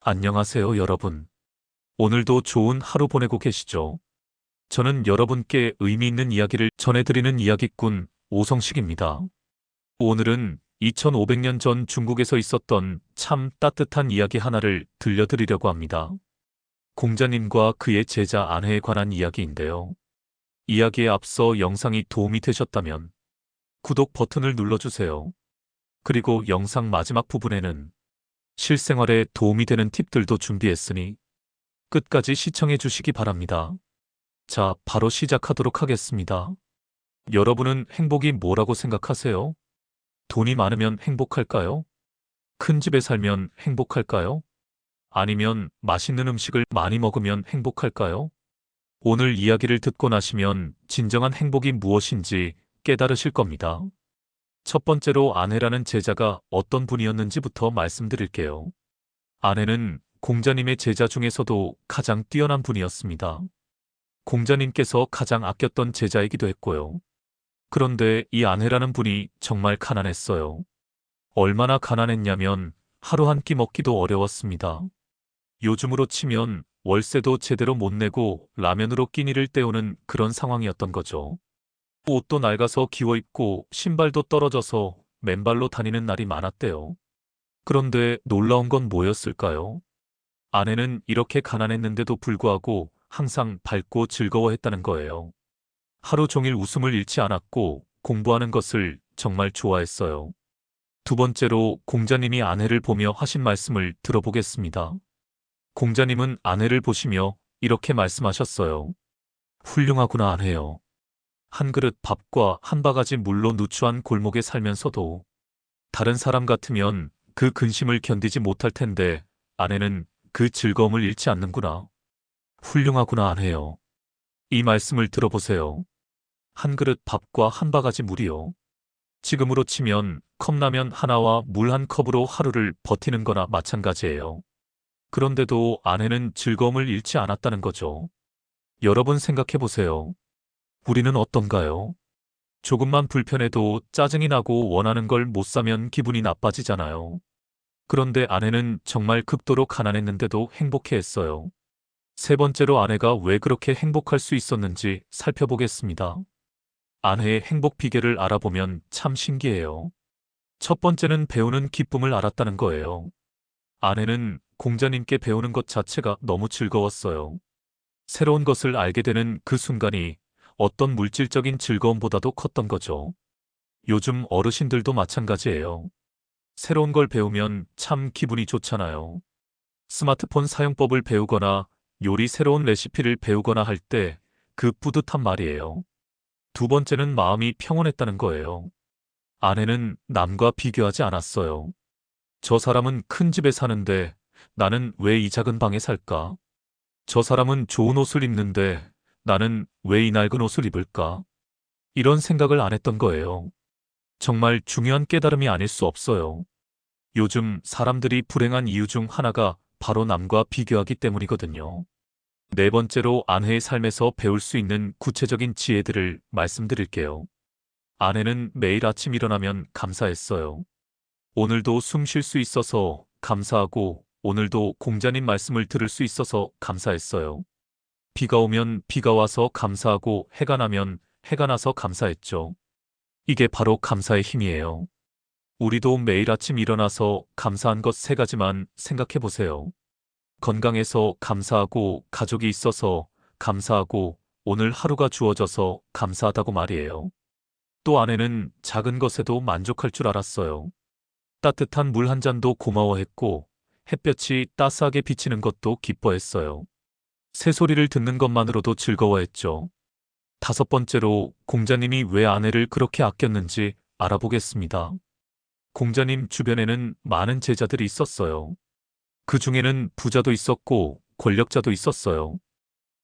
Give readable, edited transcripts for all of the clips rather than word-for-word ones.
안녕하세요, 여러분. 오늘도 좋은 하루 보내고 계시죠? 저는 여러분께 의미 있는 이야기를 전해드리는 이야기꾼 오성식입니다. 오늘은 2500년 전 중국에서 있었던 참 따뜻한 이야기 하나를 들려드리려고 합니다. 공자님과 그의 제자 안해에 관한 이야기인데요. 이야기에 앞서 영상이 도움이 되셨다면 구독 버튼을 눌러주세요. 그리고 영상 마지막 부분에는 실생활에 도움이 되는 팁들도 준비했으니 끝까지 시청해 주시기 바랍니다. 자, 바로 시작하도록 하겠습니다. 여러분은 행복이 뭐라고 생각하세요? 돈이 많으면 행복할까요? 큰 집에 살면 행복할까요? 아니면 맛있는 음식을 많이 먹으면 행복할까요? 오늘 이야기를 듣고 나시면 진정한 행복이 무엇인지 깨달으실 겁니다. 첫 번째로 안해라는 제자가 어떤 분이었는지부터 말씀드릴게요. 안해는 공자님의 제자 중에서도 가장 뛰어난 분이었습니다. 공자님께서 가장 아꼈던 제자이기도 했고요. 그런데 이 안해라는 분이 정말 가난했어요. 얼마나 가난했냐면 하루 한 끼 먹기도 어려웠습니다. 요즘으로 치면 월세도 제대로 못 내고 라면으로 끼니를 때우는 그런 상황이었던 거죠. 옷도 낡아서 기워입고 신발도 떨어져서 맨발로 다니는 날이 많았대요. 그런데 놀라운 건 뭐였을까요? 아내는 이렇게 가난했는데도 불구하고 항상 밝고 즐거워했다는 거예요. 하루 종일 웃음을 잃지 않았고 공부하는 것을 정말 좋아했어요. 두 번째로 공자님이 아내를 보며 하신 말씀을 들어보겠습니다. 공자님은 아내를 보시며 이렇게 말씀하셨어요. 훌륭하구나 아내여. 한 그릇 밥과 한 바가지 물로 누추한 골목에 살면서도 다른 사람 같으면 그 근심을 견디지 못할 텐데 아내는 그 즐거움을 잃지 않는구나. 훌륭하구나 아내여. 이 말씀을 들어보세요. 한 그릇 밥과 한 바가지 물이요. 지금으로 치면 컵라면 하나와 물 한 컵으로 하루를 버티는 거나 마찬가지예요. 그런데도 아내는 즐거움을 잃지 않았다는 거죠. 여러분 생각해 보세요. 우리는 어떤가요? 조금만 불편해도 짜증이 나고 원하는 걸 못 사면 기분이 나빠지잖아요. 그런데 아내는 정말 극도로 가난했는데도 행복해했어요. 세 번째로 아내가 왜 그렇게 행복할 수 있었는지 살펴보겠습니다. 아내의 행복 비결을 알아보면 참 신기해요. 첫 번째는 배우는 기쁨을 알았다는 거예요. 아내는 공자님께 배우는 것 자체가 너무 즐거웠어요. 새로운 것을 알게 되는 그 순간이 어떤 물질적인 즐거움보다도 컸던 거죠. 요즘 어르신들도 마찬가지예요. 새로운 걸 배우면 참 기분이 좋잖아요. 스마트폰 사용법을 배우거나 요리 새로운 레시피를 배우거나 할 때 그 뿌듯한 말이에요. 두 번째는 마음이 평온했다는 거예요. 아내는 남과 비교하지 않았어요. 저 사람은 큰 집에 사는데 나는 왜 이 작은 방에 살까? 저 사람은 좋은 옷을 입는데 나는 왜 이 낡은 옷을 입을까? 이런 생각을 안 했던 거예요. 정말 중요한 깨달음이 아닐 수 없어요. 요즘 사람들이 불행한 이유 중 하나가 바로 남과 비교하기 때문이거든요. 네 번째로 아내의 삶에서 배울 수 있는 구체적인 지혜들을 말씀드릴게요. 아내는 매일 아침 일어나면 감사했어요. 오늘도 숨 쉴 수 있어서 감사하고 오늘도 공자님 말씀을 들을 수 있어서 감사했어요. 비가 오면 비가 와서 감사하고 해가 나면 해가 나서 감사했죠. 이게 바로 감사의 힘이에요. 우리도 매일 아침 일어나서 감사한 것 세 가지만 생각해 보세요. 건강해서 감사하고 가족이 있어서 감사하고 오늘 하루가 주어져서 감사하다고 말이에요. 또 아내는 작은 것에도 만족할 줄 알았어요. 따뜻한 물 한 잔도 고마워했고 햇볕이 따스하게 비치는 것도 기뻐했어요. 새소리를 듣는 것만으로도 즐거워했죠. 다섯 번째로 공자님이 왜 아내를 그렇게 아꼈는지 알아보겠습니다. 공자님 주변에는 많은 제자들이 있었어요. 그 중에는 부자도 있었고 권력자도 있었어요.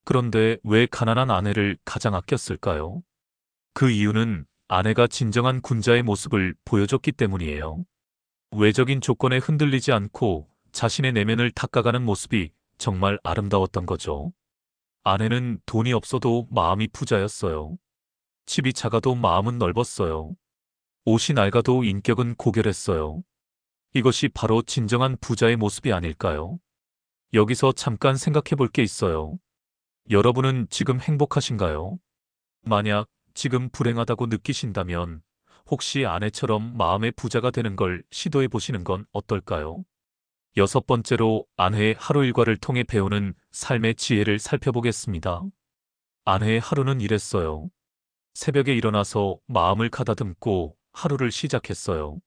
그런데 왜 가난한 아내를 가장 아꼈을까요? 그 이유는 아내가 진정한 군자의 모습을 보여줬기 때문이에요. 외적인 조건에 흔들리지 않고 자신의 내면을 닦아가는 모습이 정말 아름다웠던 거죠. 아내는 돈이 없어도 마음이 부자였어요. 집이 작아도 마음은 넓었어요. 옷이 낡아도 인격은 고결했어요. 이것이 바로 진정한 부자의 모습이 아닐까요? 여기서 잠깐 생각해 볼 게 있어요. 여러분은 지금 행복하신가요? 만약 지금 불행하다고 느끼신다면 혹시 아내처럼 마음의 부자가 되는 걸 시도해 보시는 건 어떨까요? 여섯 번째로 아내의 하루 일과를 통해 배우는 삶의 지혜를 살펴보겠습니다. 아내의 하루는 이랬어요. 새벽에 일어나서 마음을 가다듬고 하루를 시작했어요.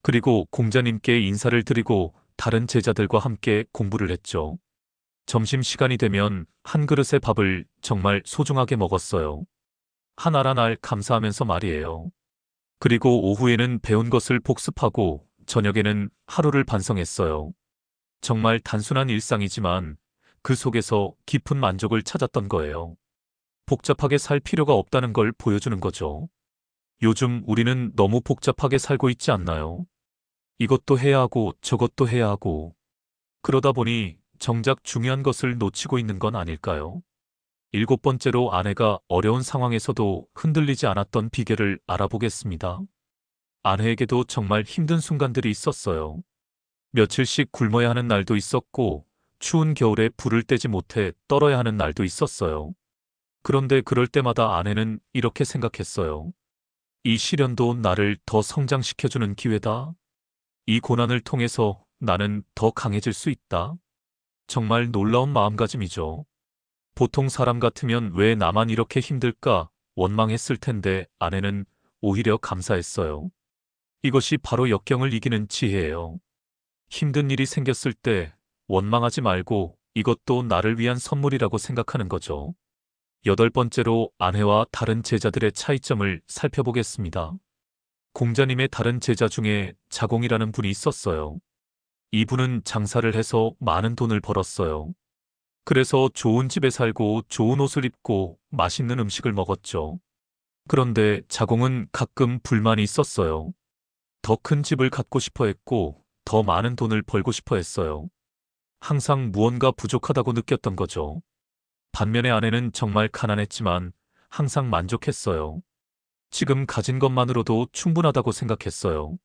그리고 공자님께 인사를 드리고 다른 제자들과 함께 공부를 했죠. 점심시간이 되면 한 그릇의 밥을 정말 소중하게 먹었어요. 하나하나 날 감사하면서 말이에요. 그리고 오후에는 배운 것을 복습하고 저녁에는 하루를 반성했어요. 정말 단순한 일상이지만 그 속에서 깊은 만족을 찾았던 거예요. 복잡하게 살 필요가 없다는 걸 보여주는 거죠. 요즘 우리는 너무 복잡하게 살고 있지 않나요? 이것도 해야 하고 저것도 해야 하고 그러다 보니 정작 중요한 것을 놓치고 있는 건 아닐까요? 일곱 번째로 아내가 어려운 상황에서도 흔들리지 않았던 비결을 알아보겠습니다. 아내에게도 정말 힘든 순간들이 있었어요. 며칠씩 굶어야 하는 날도 있었고 추운 겨울에 불을 떼지 못해 떨어야 하는 날도 있었어요. 그런데 그럴 때마다 아내는 이렇게 생각했어요. 이 시련도 나를 더 성장시켜주는 기회다. 이 고난을 통해서 나는 더 강해질 수 있다. 정말 놀라운 마음가짐이죠. 보통 사람 같으면 왜 나만 이렇게 힘들까 원망했을 텐데 아내는 오히려 감사했어요. 이것이 바로 역경을 이기는 지혜예요. 힘든 일이 생겼을 때 원망하지 말고 이것도 나를 위한 선물이라고 생각하는 거죠. 여덟 번째로 아내와 다른 제자들의 차이점을 살펴보겠습니다. 공자님의 다른 제자 중에 자공이라는 분이 있었어요. 이분은 장사를 해서 많은 돈을 벌었어요. 그래서 좋은 집에 살고 좋은 옷을 입고 맛있는 음식을 먹었죠. 그런데 자공은 가끔 불만이 있었어요. 더 큰 집을 갖고 싶어 했고 더 많은 돈을 벌고 싶어 했어요. 항상 무언가 부족하다고 느꼈던 거죠. 반면에 아내는 정말 가난했지만 항상 만족했어요. 지금 가진 것만으로도 충분하다고 생각했어요.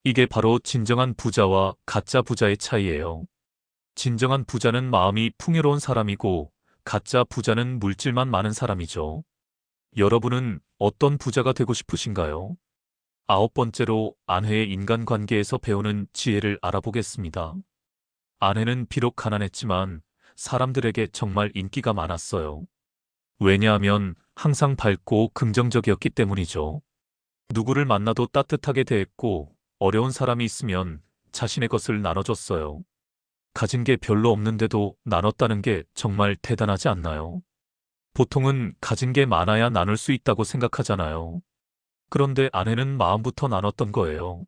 이게 바로 진정한 부자와 가짜 부자의 차이예요. 진정한 부자는 마음이 풍요로운 사람이고 가짜 부자는 물질만 많은 사람이죠. 여러분은 어떤 부자가 되고 싶으신가요? 아홉 번째로 아내의 인간관계에서 배우는 지혜를 알아보겠습니다. 아내는 비록 가난했지만 사람들에게 정말 인기가 많았어요. 왜냐하면 항상 밝고 긍정적이었기 때문이죠. 누구를 만나도 따뜻하게 대했고 어려운 사람이 있으면 자신의 것을 나눠줬어요. 가진 게 별로 없는데도 나눴다는 게 정말 대단하지 않나요? 보통은 가진 게 많아야 나눌 수 있다고 생각하잖아요. 그런데 아내는 마음부터 나눴던 거예요.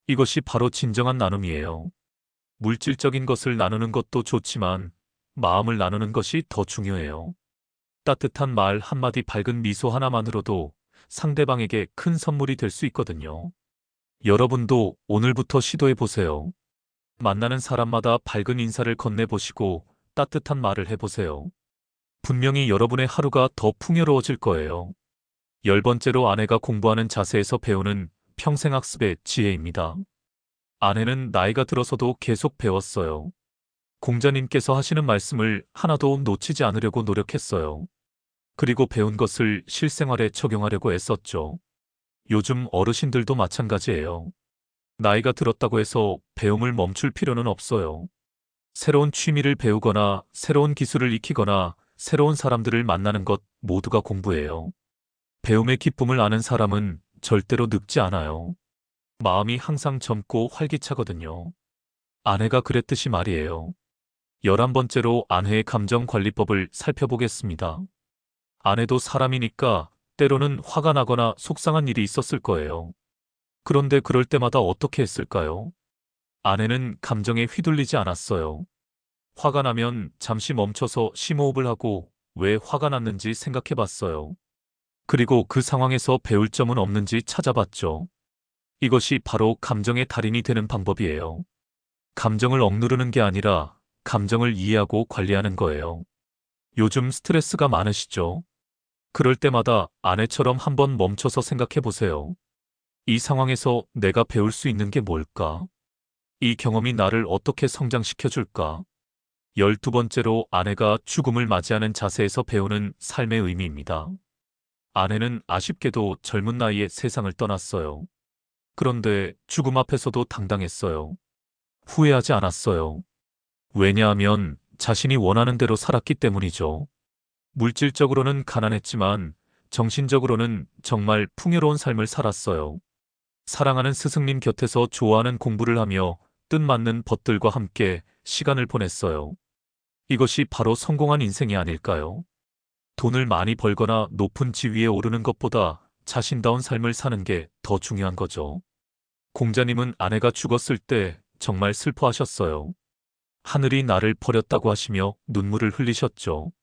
이것이 바로 진정한 나눔이에요. 물질적인 것을 나누는 것도 좋지만 마음을 나누는 것이 더 중요해요. 따뜻한 말 한마디 밝은 미소 하나만으로도 상대방에게 큰 선물이 될 수 있거든요. 여러분도 오늘부터 시도해 보세요. 만나는 사람마다 밝은 인사를 건네보시고 따뜻한 말을 해보세요. 분명히 여러분의 하루가 더 풍요로워질 거예요. 열 번째로 아내가 공부하는 자세에서 배우는 평생학습의 지혜입니다. 아내는 나이가 들어서도 계속 배웠어요. 공자님께서 하시는 말씀을 하나도 놓치지 않으려고 노력했어요. 그리고 배운 것을 실생활에 적용하려고 애썼죠. 요즘 어르신들도 마찬가지예요. 나이가 들었다고 해서 배움을 멈출 필요는 없어요. 새로운 취미를 배우거나 새로운 기술을 익히거나 새로운 사람들을 만나는 것 모두가 공부예요. 배움의 기쁨을 아는 사람은 절대로 늙지 않아요. 마음이 항상 젊고 활기차거든요. 아내가 그랬듯이 말이에요. 11번째로 아내의 감정관리법을 살펴보겠습니다. 아내도 사람이니까 때로는 화가 나거나 속상한 일이 있었을 거예요. 그런데 그럴 때마다 어떻게 했을까요? 아내는 감정에 휘둘리지 않았어요. 화가 나면 잠시 멈춰서 심호흡을 하고 왜 화가 났는지 생각해 봤어요. 그리고 그 상황에서 배울 점은 없는지 찾아봤죠. 이것이 바로 감정의 달인이 되는 방법이에요. 감정을 억누르는 게 아니라 감정을 이해하고 관리하는 거예요. 요즘 스트레스가 많으시죠? 그럴 때마다 아내처럼 한번 멈춰서 생각해 보세요. 이 상황에서 내가 배울 수 있는 게 뭘까? 이 경험이 나를 어떻게 성장시켜 줄까? 12번째로 아내가 죽음을 맞이하는 자세에서 배우는 삶의 의미입니다. 아내는 아쉽게도 젊은 나이에 세상을 떠났어요. 그런데 죽음 앞에서도 당당했어요. 후회하지 않았어요. 왜냐하면 자신이 원하는 대로 살았기 때문이죠. 물질적으로는 가난했지만 정신적으로는 정말 풍요로운 삶을 살았어요. 사랑하는 스승님 곁에서 좋아하는 공부를 하며 뜻맞는 벗들과 함께 시간을 보냈어요. 이것이 바로 성공한 인생이 아닐까요? 돈을 많이 벌거나 높은 지위에 오르는 것보다 자신다운 삶을 사는 게 더 중요한 거죠. 공자님은 아내가 죽었을 때 정말 슬퍼하셨어요. 하늘이 나를 버렸다고 하시며 눈물을 흘리셨죠.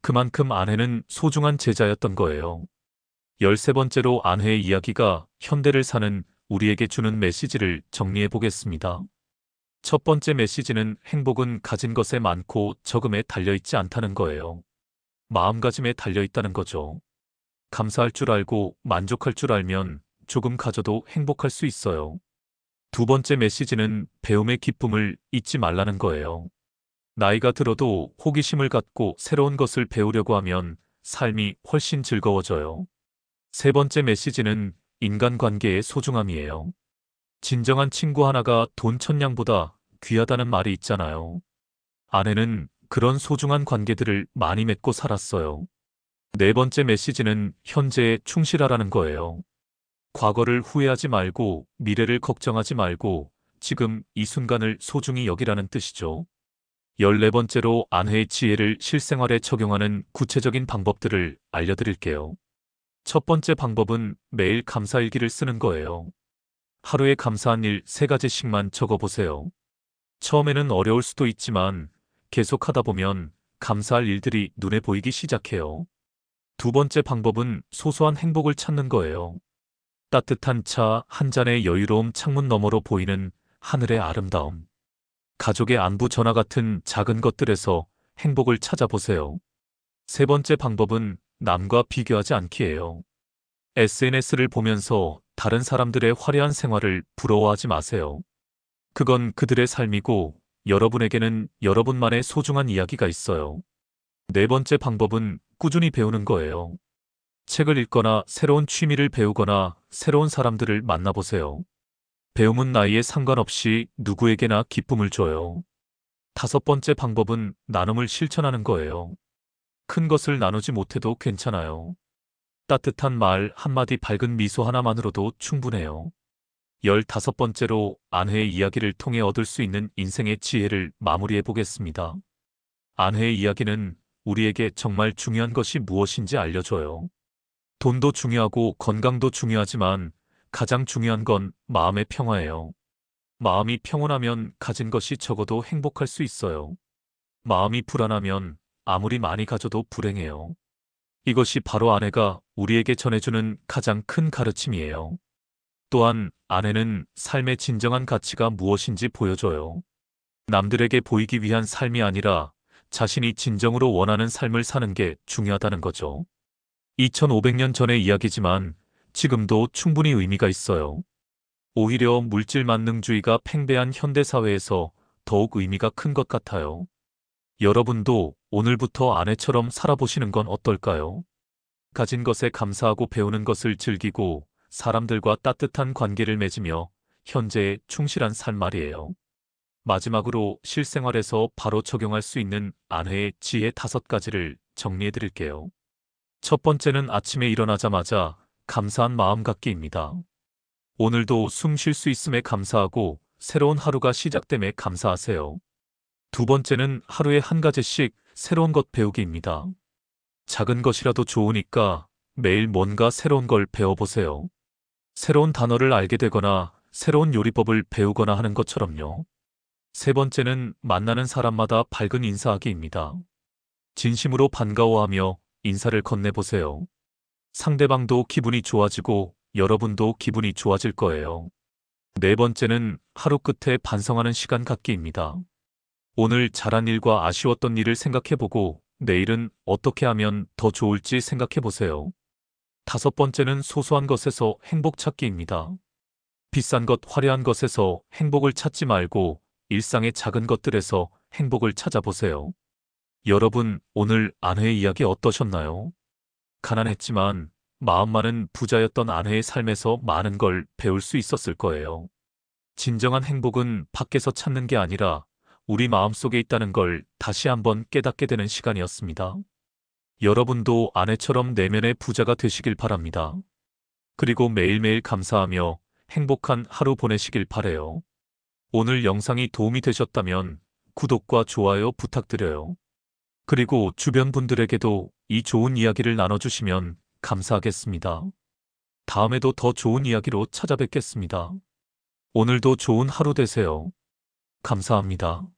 그만큼 아내는 소중한 제자였던 거예요. 13번째로 아내의 이야기가 현대를 사는 우리에게 주는 메시지를 정리해 보겠습니다. 첫 번째 메시지는 행복은 가진 것에 많고 적음에 달려있지 않다는 거예요. 마음가짐에 달려있다는 거죠. 감사할 줄 알고 만족할 줄 알면 조금 가져도 행복할 수 있어요. 두 번째 메시지는 배움의 기쁨을 잊지 말라는 거예요. 나이가 들어도 호기심을 갖고 새로운 것을 배우려고 하면 삶이 훨씬 즐거워져요. 세 번째 메시지는 인간관계의 소중함이에요. 진정한 친구 하나가 돈 1000냥보다 귀하다는 말이 있잖아요. 아내는 그런 소중한 관계들을 많이 맺고 살았어요. 네 번째 메시지는 현재에 충실하라는 거예요. 과거를 후회하지 말고 미래를 걱정하지 말고 지금 이 순간을 소중히 여기라는 뜻이죠. 14번째로 아내의 지혜를 실생활에 적용하는 구체적인 방법들을 알려드릴게요. 첫 번째 방법은 매일 감사일기를 쓰는 거예요. 하루에 감사한 일 3가지씩만 적어보세요. 처음에는 어려울 수도 있지만 계속 하다 보면 감사할 일들이 눈에 보이기 시작해요. 두 번째 방법은 소소한 행복을 찾는 거예요. 따뜻한 차 한 잔의 여유로움, 창문 너머로 보이는 하늘의 아름다움. 가족의 안부 전화 같은 작은 것들에서 행복을 찾아보세요. 세 번째 방법은 남과 비교하지 않기예요. SNS를 보면서 다른 사람들의 화려한 생활을 부러워하지 마세요. 그건 그들의 삶이고 여러분에게는 여러분만의 소중한 이야기가 있어요. 네 번째 방법은 꾸준히 배우는 거예요. 책을 읽거나 새로운 취미를 배우거나 새로운 사람들을 만나보세요. 배움은 나이에 상관없이 누구에게나 기쁨을 줘요. 다섯 번째 방법은 나눔을 실천하는 거예요. 큰 것을 나누지 못해도 괜찮아요. 따뜻한 말 한마디, 밝은 미소 하나만으로도 충분해요. 15번째로 아내의 이야기를 통해 얻을 수 있는 인생의 지혜를 마무리해 보겠습니다. 아내의 이야기는 우리에게 정말 중요한 것이 무엇인지 알려줘요. 돈도 중요하고 건강도 중요하지만 가장 중요한 건 마음의 평화예요. 마음이 평온하면 가진 것이 적어도 행복할 수 있어요. 마음이 불안하면 아무리 많이 가져도 불행해요. 이것이 바로 아내가 우리에게 전해주는 가장 큰 가르침이에요. 또한 아내는 삶의 진정한 가치가 무엇인지 보여줘요. 남들에게 보이기 위한 삶이 아니라 자신이 진정으로 원하는 삶을 사는 게 중요하다는 거죠. 2500년 전의 이야기지만 지금도 충분히 의미가 있어요. 오히려 물질 만능주의가 팽배한 현대사회에서 더욱 의미가 큰 것 같아요. 여러분도 오늘부터 아내처럼 살아보시는 건 어떨까요? 가진 것에 감사하고 배우는 것을 즐기고 사람들과 따뜻한 관계를 맺으며 현재에 충실한 삶 말이에요. 마지막으로 실생활에서 바로 적용할 수 있는 아내의 지혜 5가지를 정리해 드릴게요. 첫 번째는 아침에 일어나자마자 감사한 마음 갖기입니다. 오늘도 숨 쉴 수 있음에 감사하고 새로운 하루가 시작됨에 감사하세요. 두 번째는 하루에 한 가지씩 새로운 것 배우기입니다. 작은 것이라도 좋으니까 매일 뭔가 새로운 걸 배워보세요. 새로운 단어를 알게 되거나 새로운 요리법을 배우거나 하는 것처럼요. 세 번째는 만나는 사람마다 밝은 인사하기입니다. 진심으로 반가워하며 인사를 건네보세요. 상대방도 기분이 좋아지고 여러분도 기분이 좋아질 거예요. 네 번째는 하루 끝에 반성하는 시간 갖기입니다. 오늘 잘한 일과 아쉬웠던 일을 생각해보고 내일은 어떻게 하면 더 좋을지 생각해보세요. 다섯 번째는 소소한 것에서 행복 찾기입니다. 비싼 것, 화려한 것에서 행복을 찾지 말고 일상의 작은 것들에서 행복을 찾아보세요. 여러분, 오늘 아내의 이야기 어떠셨나요? 가난했지만 마음만은 부자였던 아내의 삶에서 많은 걸 배울 수 있었을 거예요. 진정한 행복은 밖에서 찾는 게 아니라 우리 마음속에 있다는 걸 다시 한번 깨닫게 되는 시간이었습니다. 여러분도 아내처럼 내면의 부자가 되시길 바랍니다. 그리고 매일매일 감사하며 행복한 하루 보내시길 바래요. 오늘 영상이 도움이 되셨다면 구독과 좋아요 부탁드려요. 그리고 주변 분들에게도 이 좋은 이야기를 나눠주시면 감사하겠습니다. 다음에도 더 좋은 이야기로 찾아뵙겠습니다. 오늘도 좋은 하루 되세요. 감사합니다.